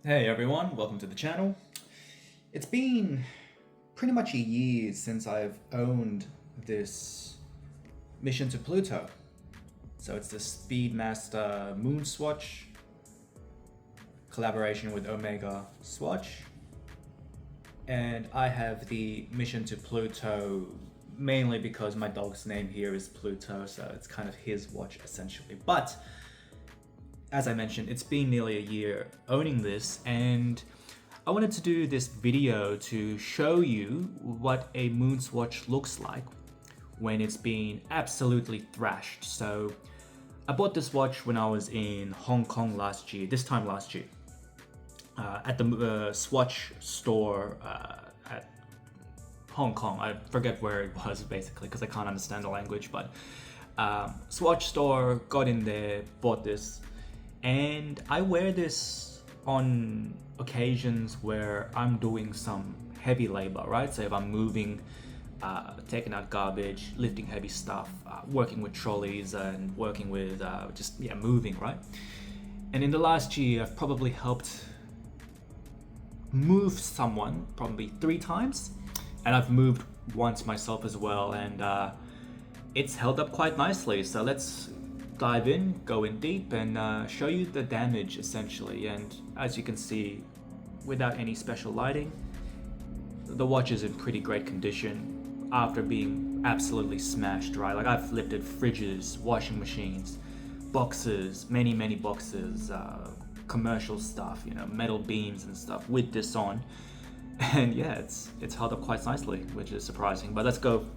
Hey everyone, welcome to the channel. It's been pretty much a year since I've owned this mission to Pluto. So it's the Speedmaster Moonswatch collaboration with Omega Swatch. And I have the mission to Pluto mainly because my dog's name here is Pluto, so it's kind of his watch essentially. But as I mentioned, it's been nearly a year owning this, and I wanted to do this video to show you what a Moonswatch looks like when it's been absolutely thrashed. So I bought this watch when I was in Hong Kong last year, this time last year, at the Swatch store at Hong Kong. I forget where it was basically because I can't understand the language, but Swatch store, got in there, bought this, and I wear this on occasions where I'm doing some heavy labor, right? So if I'm moving, taking out garbage, lifting heavy stuff, working with trolleys and working with moving, right? And in the last year, I've probably helped move someone probably 3 times, and I've moved once myself as well, and it's held up quite nicely. So let's dive in, go in deep, and show you the damage essentially. And as you can see, without any special lighting, the watch is in pretty great condition after being absolutely smashed, right? Like I've lifted fridges, washing machines, boxes, many boxes, commercial stuff, metal beams and stuff with this on. And yeah, it's held up quite nicely, which is surprising. But let's go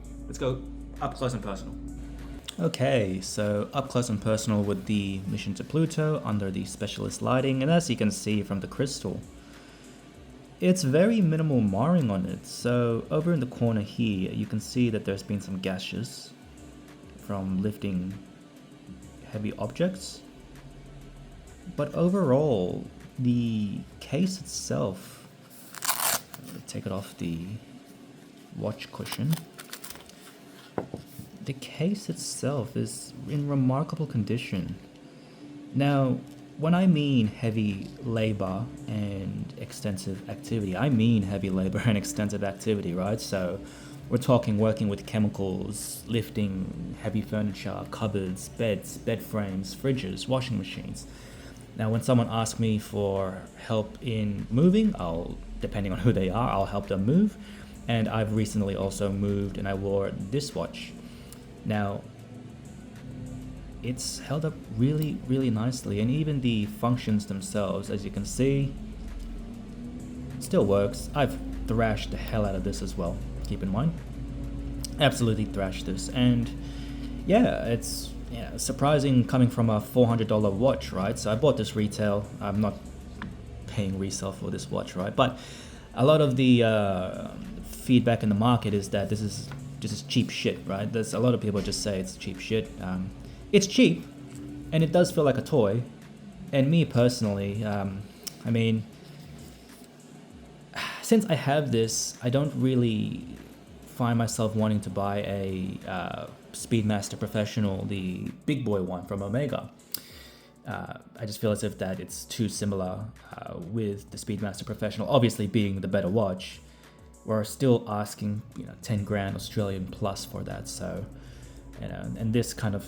up close and personal. Okay, so up close and personal with the mission to Pluto under the specialist lighting, and as you can see from the crystal, it's very minimal marring on it. So over in the corner here, you can see that there's been some gashes from lifting heavy objects. But overall, the case itself, take it off the watch cushion. The case itself is in remarkable condition. Now, when I mean heavy labor and extensive activity, I mean heavy labor and extensive activity, right? So we're talking working with chemicals, lifting heavy furniture, cupboards, beds, bed frames, fridges, washing machines. Now, when someone asks me for help in moving, depending on who they are, I'll help them move. And I've recently also moved and I wore this watch. Now, it's held up really nicely, and even the functions themselves, as you can see, still works. I've thrashed the hell out of this as well, keep in mind. Absolutely thrashed this, and yeah, it's surprising coming from a $400 watch, right? So I bought this retail. I'm not paying resale for this watch, right? But a lot of the feedback in the market is that this is cheap shit, right? There's a lot of people just say it's cheap shit. It's cheap, and it does feel like a toy. And me personally, I mean, since I have this, I don't really find myself wanting to buy a Speedmaster Professional, the big boy one from Omega. I just feel as if that it's too similar with the Speedmaster Professional, obviously being the better watch. We're still asking 10 grand Australian plus for that, so and this kind of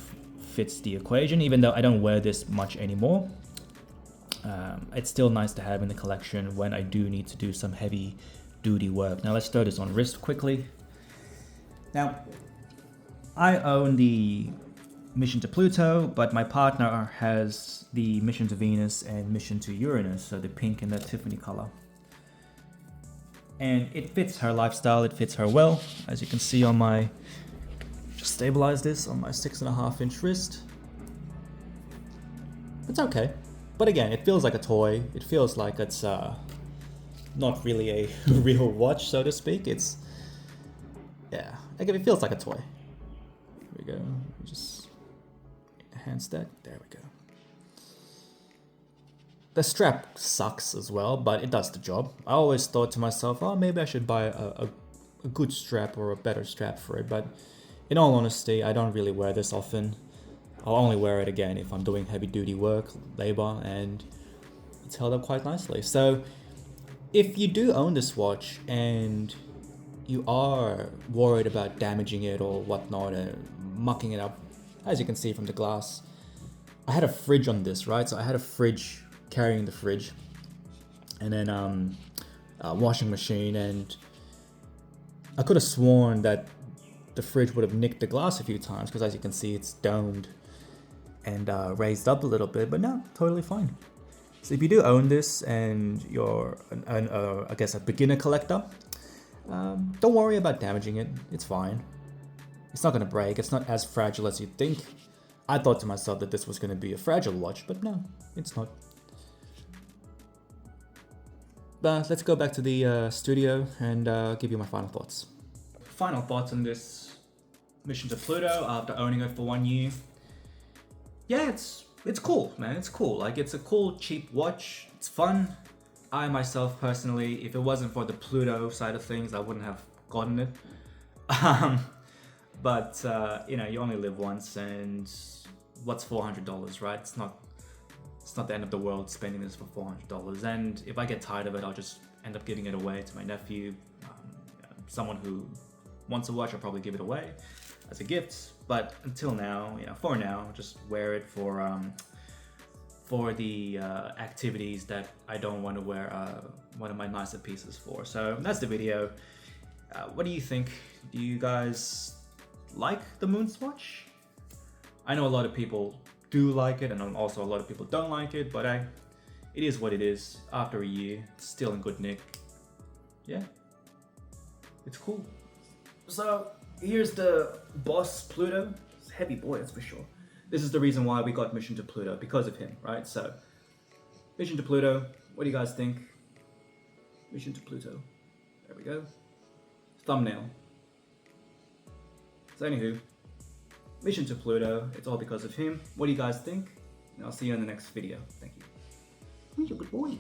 fits the equation. Even though I don't wear this much anymore, it's still nice to have in the collection when I do need to do some heavy duty work. Now let's throw this on wrist quickly. Now I own the mission to Pluto, but my partner has the mission to Venus and mission to Uranus, so the pink and the Tiffany color. And it fits her lifestyle, it fits her well. As you can see on my, just stabilize this on my 6.5-inch wrist. It's okay. But again, it feels like a toy. It feels like it's not really a real watch, so to speak. It's, like it feels like a toy. Here we go, just enhance that, there we go. The strap sucks as well, but it does the job. I always thought to myself, oh, maybe I should buy a good strap or a better strap for it, but in all honesty, I don't really wear this often. I'll only wear it again if I'm doing heavy duty work, labor, and it's held up quite nicely. So if you do own this watch and you are worried about damaging it or whatnot and mucking it up, as you can see from the glass, I had a fridge on this, right? So I had a fridge carrying the fridge, and then a washing machine, and I could have sworn that the fridge would have nicked the glass a few times, because as you can see, it's domed and raised up a little bit, but no, totally fine. So if you do own this and you're, I guess, a beginner collector, don't worry about damaging it. It's fine. It's not going to break. It's not as fragile as you think. I thought to myself that this was going to be a fragile watch, but no, it's not. But let's go back to the studio and give you my final thoughts. Final thoughts on this mission to Pluto after owning it for 1 year. Yeah, it's cool, man. It's cool. Like, it's a cool, cheap watch. It's fun. I myself, personally, if it wasn't for the Pluto side of things, I wouldn't have gotten it. But you know, you only live once, and what's $400, right? It's not the end of the world spending this for $400. And if I get tired of it, I'll just end up giving it away to my nephew. Someone who wants a watch, I'll probably give it away as a gift. But until now, you know, for now, just wear it for the activities that I don't want to wear one of my nicer pieces for. So that's the video. What do you think? Do you guys like the Moonswatch? I know a lot of people do like it, and also a lot of people don't like it, but it is what it is. After a year, it's still in good nick. Yeah, it's cool. So here's the boss, Pluto. It's a heavy boy, that's for sure. This is the reason why we got Mission to Pluto, because of him, right? So, Mission to Pluto, what do you guys think? Mission to Pluto. There we go. Thumbnail. So anywho, Mission to Pluto, it's all because of him. What do you guys think? And I'll see you in the next video. Thank you. He's a good boy.